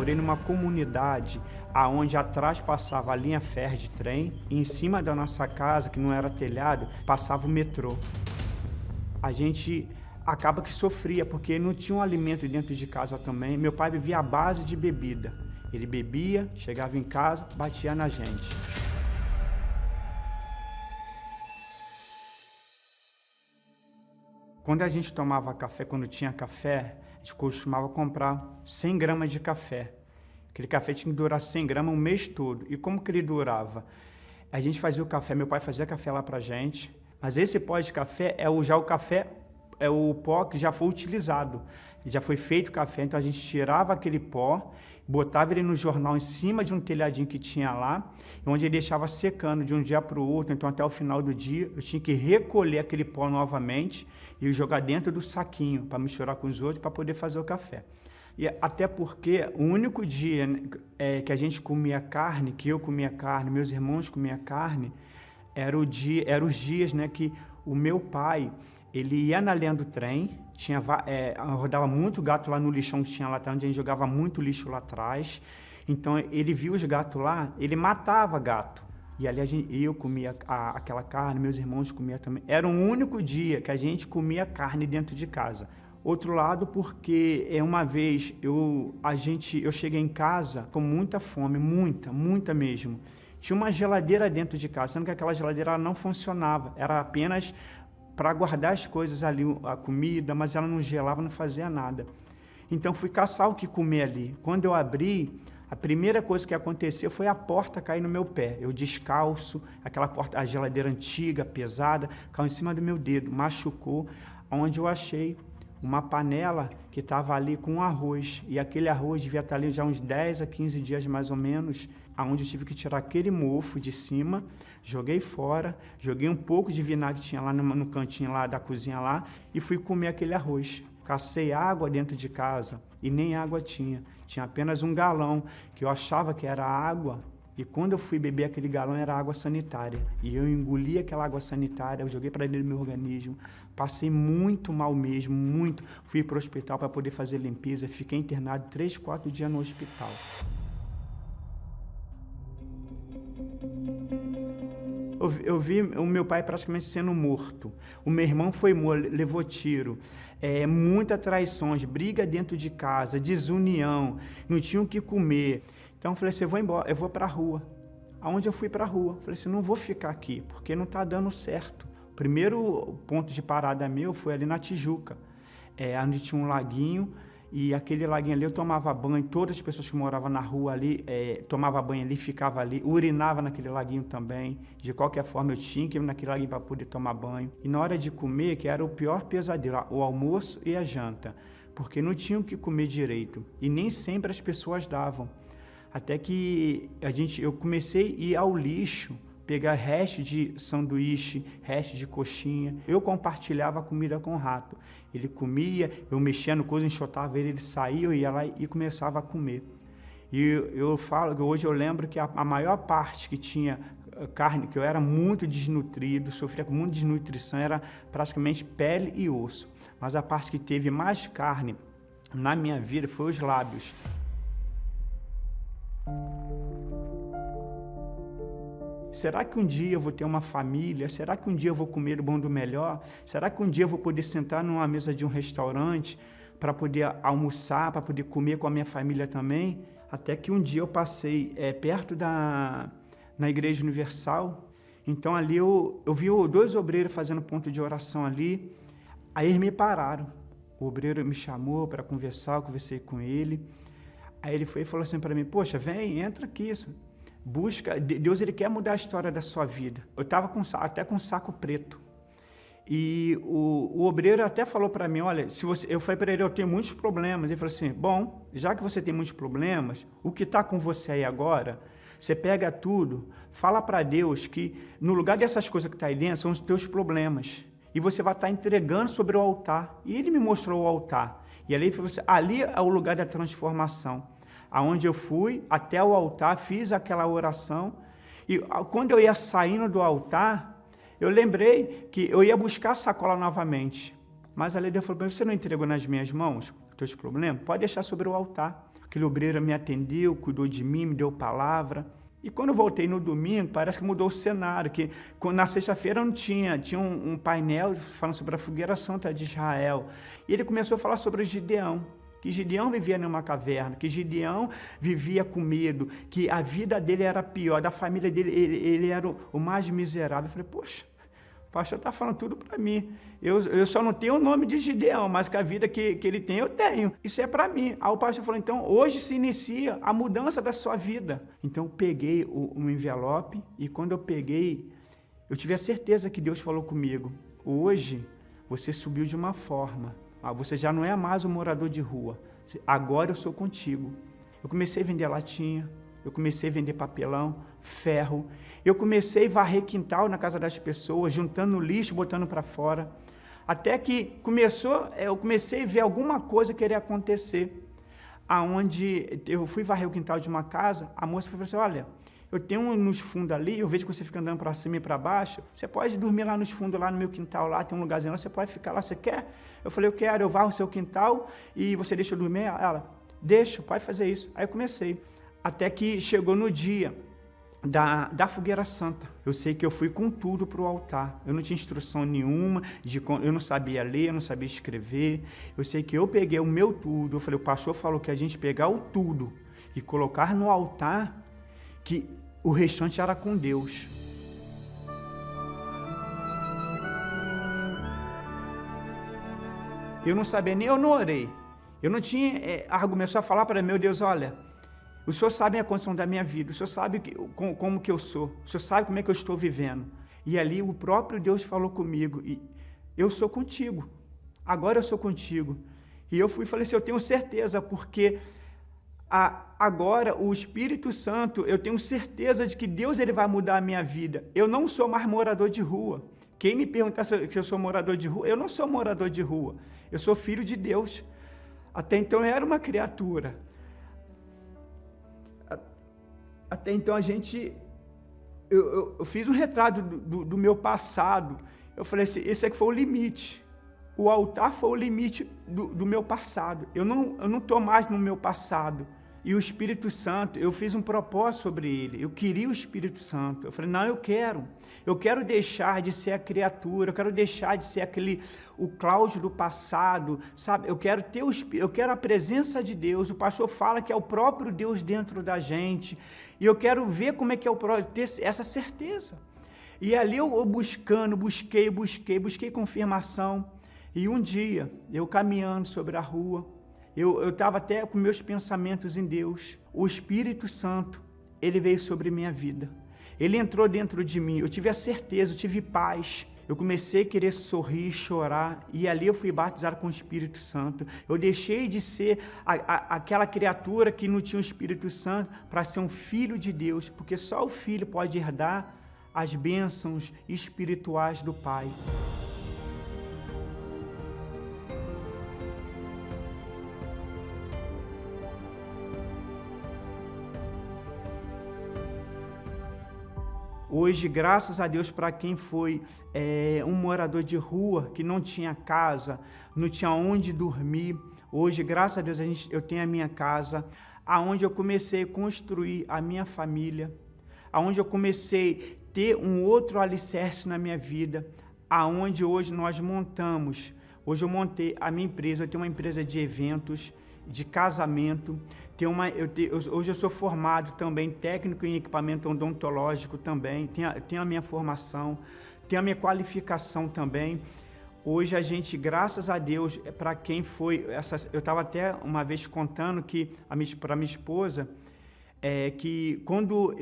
morei numa comunidade aonde atrás passava a linha férrea de trem e em cima da nossa casa, que não era telhado, passava o metrô. A gente acaba que sofria, porque não tinha um alimento dentro de casa também. Meu pai vivia à base de bebida. Ele bebia, chegava em casa, batia na gente. Quando a gente tomava café, quando tinha café, a gente costumava comprar 100 gramas de café. Aquele café tinha que durar 100 gramas um mês todo. E como que ele durava? A gente fazia o café, meu pai fazia café lá pra gente, mas esse pó de café já o café, é o pó que já foi utilizado. Já foi feito o café, então a gente tirava aquele pó, botava ele no jornal em cima de um telhadinho que tinha lá, onde ele deixava secando de um dia para o outro, então até o final do dia eu tinha que recolher aquele pó novamente e jogar dentro do saquinho para misturar com os outros para poder fazer o café. E até porque o único dia que a gente comia carne, que eu comia carne, meus irmãos comiam carne, era os dias, né, que o meu pai, ele ia na linha do trem, rodava muito gato lá no lixão que tinha lá atrás, onde a gente jogava muito lixo lá atrás. Então ele via os gatos lá, ele matava gato. E ali eu comia aquela carne, meus irmãos comiam também. Era o único dia que a gente comia carne dentro de casa. Outro lado, porque uma vez eu cheguei em casa com muita fome, muita mesmo. Tinha uma geladeira dentro de casa, sendo que aquela geladeira ela não funcionava, era apenas para guardar as coisas ali, a comida, mas ela não gelava, não fazia nada. Então fui caçar o que comer ali. Quando eu abri, a primeira coisa que aconteceu foi a porta cair no meu pé. Eu descalço, aquela porta, a geladeira antiga, pesada, caiu em cima do meu dedo, machucou, onde eu achei uma panela que estava ali com arroz, e aquele arroz devia estar ali já uns 10 a 15 dias mais ou menos, aonde eu tive que tirar aquele mofo de cima, joguei fora, joguei um pouco de vinagre que tinha lá no cantinho lá da cozinha lá, e fui comer aquele arroz. Cacei água dentro de casa, e nem água tinha apenas um galão, que eu achava que era água, e quando eu fui beber aquele galão era água sanitária. E eu engoli aquela água sanitária, eu joguei para dentro do meu organismo. Passei muito mal mesmo, muito. Fui para o hospital para poder fazer limpeza. Fiquei internado 3, 4 dias no hospital. Eu vi o meu pai praticamente sendo morto. O meu irmão foi morto, levou tiro. Muitas traições, briga dentro de casa, desunião, não tinha o que comer. Então eu falei assim, eu vou embora, eu vou para a rua. Aonde eu fui para a rua? Falei assim, não vou ficar aqui, porque não está dando certo. O primeiro ponto de parada meu foi ali na Tijuca, onde tinha um laguinho, e aquele laguinho ali eu tomava banho, todas as pessoas que moravam na rua ali, tomava banho ali, ficava ali, urinava naquele laguinho também. De qualquer forma eu tinha que ir naquele laguinho para poder tomar banho. E na hora de comer, que era o pior pesadelo, o almoço e a janta, porque não tinham o que comer direito, e nem sempre as pessoas davam. Até que eu comecei a ir ao lixo, pegar resto de sanduíche, resto de coxinha. Eu compartilhava a comida com o rato. Ele comia, eu mexia no coisa, enxotava ele saía, eu ia lá e começava a comer. E eu falo que hoje eu lembro que a maior parte que tinha carne, que eu era muito desnutrido, sofria com muita desnutrição, era praticamente pele e osso. Mas a parte que teve mais carne na minha vida foi os lábios. Será que um dia eu vou ter uma família? Será que um dia eu vou comer o bom do melhor? Será que um dia eu vou poder sentar numa mesa de um restaurante para poder almoçar, para poder comer com a minha família também? Até que um dia eu passei perto na Igreja Universal. Então ali eu vi 2 obreiros fazendo ponto de oração ali. Aí eles me pararam. O obreiro me chamou para conversar, eu conversei com ele. Aí ele foi e falou assim para mim, poxa, vem, entra aqui, busca, Deus ele quer mudar a história da sua vida. Eu estava até com um saco preto. E o obreiro até falou para mim, olha, eu falei para ele, eu tenho muitos problemas. Ele falou assim, bom, já que você tem muitos problemas, o que está com você aí agora, você pega tudo, fala para Deus que no lugar dessas coisas que está aí dentro, são os teus problemas. E você vai estar entregando sobre o altar. E ele me mostrou o altar. E ali, ali é o lugar da transformação. Aonde eu fui até o altar, fiz aquela oração. E quando eu ia saindo do altar, eu lembrei que eu ia buscar a sacola novamente. Mas ali Deus falou para mim, você não entregou nas minhas mãos os teus problemas? Pode deixar sobre o altar. Aquele obreiro me atendeu, cuidou de mim, me deu palavra. E quando eu voltei no domingo, parece que mudou o cenário, que na sexta-feira não tinha um painel falando sobre a fogueira santa de Israel. E ele começou a falar sobre Gideão, que Gideão vivia numa caverna, que Gideão vivia com medo, que a vida dele era pior, da família dele ele era o mais miserável. Eu falei, poxa, o pastor está falando tudo para mim. Eu só não tenho o nome de Gideão, mas que a vida que ele tem, eu tenho. Isso é para mim. Aí o pastor falou, então, hoje se inicia a mudança da sua vida. Então, eu peguei um envelope e quando eu peguei, eu tive a certeza que Deus falou comigo. Hoje, você subiu de uma forma. Você já não é mais um morador de rua. Agora eu sou contigo. Eu comecei a vender latinha, eu comecei a vender papelão, ferro. Eu comecei a varrer quintal na casa das pessoas, juntando lixo, botando para fora. Até que eu comecei a ver alguma coisa querer acontecer. Aonde eu fui varrer o quintal de uma casa, a moça falou assim, olha, eu tenho nos fundos ali, eu vejo que você fica andando para cima e para baixo, você pode dormir lá nos fundos, lá no meu quintal, lá tem um lugarzinho lá, você pode ficar lá, você quer? Eu falei, eu quero, eu varro o seu quintal e você deixa eu dormir? Ela, deixa, pode fazer isso. Aí eu comecei, até que chegou no dia da fogueira santa. Eu sei que eu fui com tudo para o altar. Eu não tinha instrução nenhuma, eu não sabia ler, eu não sabia escrever. Eu sei que eu peguei o meu tudo. Eu falei, o pastor falou que a gente pegar o tudo e colocar no altar, que o restante era com Deus. Eu não sabia nem, eu não orei. Eu não tinha argumento, só falar para meu Deus, olha, o Senhor sabe a condição da minha vida, o Senhor sabe como que eu sou, o Senhor sabe como é que eu estou vivendo. E ali o próprio Deus falou comigo, e eu sou contigo, agora eu sou contigo. E eu fui e falei assim, eu tenho certeza, porque agora o Espírito Santo, eu tenho certeza de que Deus ele vai mudar a minha vida. Eu não sou mais morador de rua. Quem me perguntar se eu sou morador de rua, eu não sou morador de rua, eu sou filho de Deus. Até então eu era uma criatura. Até então eu fiz um retrato do meu passado. Eu falei assim, esse aqui foi o limite. O altar foi o limite do meu passado. Eu não estou mais no meu passado. E o Espírito Santo, eu fiz um propósito sobre ele. Eu queria o Espírito Santo. Eu falei, não, eu quero deixar de ser a criatura, eu quero deixar de ser o Cláudio do passado, sabe? Eu quero ter eu quero a presença de Deus. O pastor fala que é o próprio Deus dentro da gente. E eu quero ver como é que é ter essa certeza. E ali eu busquei confirmação. E um dia, eu caminhando sobre a rua, eu estava até com meus pensamentos em Deus. O Espírito Santo, ele veio sobre minha vida. Ele entrou dentro de mim. Eu tive a certeza, eu tive paz. Eu comecei a querer sorrir, chorar. E ali eu fui batizado com o Espírito Santo. Eu deixei de ser aquela criatura que não tinha o Espírito Santo para ser um filho de Deus. Porque só o filho pode herdar as bênçãos espirituais do Pai. Hoje, graças a Deus, para quem foi um morador de rua, que não tinha casa, não tinha onde dormir, hoje, graças a Deus, eu tenho a minha casa, aonde eu comecei a construir a minha família, aonde eu comecei a ter um outro alicerce na minha vida, aonde hoje nós montamos. Hoje eu montei a minha empresa, eu tenho uma empresa de eventos, de casamento. Hoje eu sou formado também, técnico em equipamento odontológico também, tenho a minha formação, tenho a minha qualificação também. Hoje a gente, graças a Deus, para quem foi, eu estava até uma vez contando que para minha esposa, que quando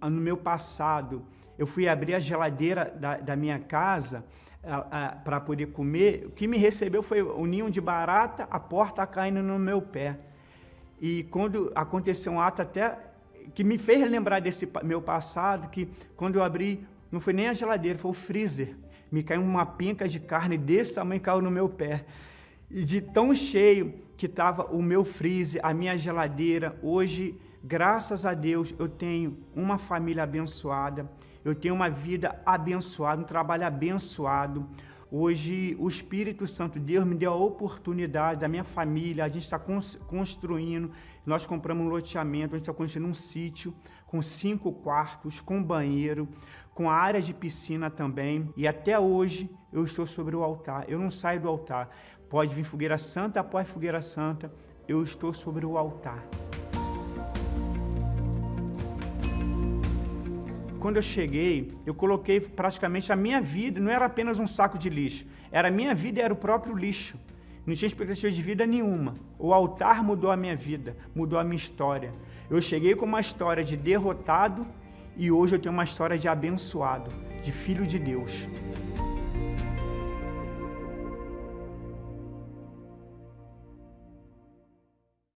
no meu passado, eu fui abrir a geladeira da minha casa, para poder comer, o que me recebeu foi o ninho de barata, a porta caindo no meu pé. E quando aconteceu um ato até que me fez lembrar desse meu passado, que quando eu abri, não foi nem a geladeira, foi o freezer. Me caiu uma penca de carne desse tamanho, caiu no meu pé. E de tão cheio que estava o meu freezer, a minha geladeira. Hoje, graças a Deus, eu tenho uma família abençoada. Eu tenho uma vida abençoada, um trabalho abençoado. Hoje, o Espírito Santo, Deus me deu a oportunidade, da minha família, a gente está construindo, nós compramos um loteamento, a gente está construindo um sítio com 5 quartos, com banheiro, com área de piscina também, e até hoje eu estou sobre o altar, eu não saio do altar. Pode vir fogueira santa após fogueira santa, eu estou sobre o altar. Quando eu cheguei, eu coloquei praticamente a minha vida, não era apenas um saco de lixo, era a minha vida e era o próprio lixo. Não tinha expectativa de vida nenhuma. O altar mudou a minha vida, mudou a minha história. Eu cheguei com uma história de derrotado e hoje eu tenho uma história de abençoado, de filho de Deus.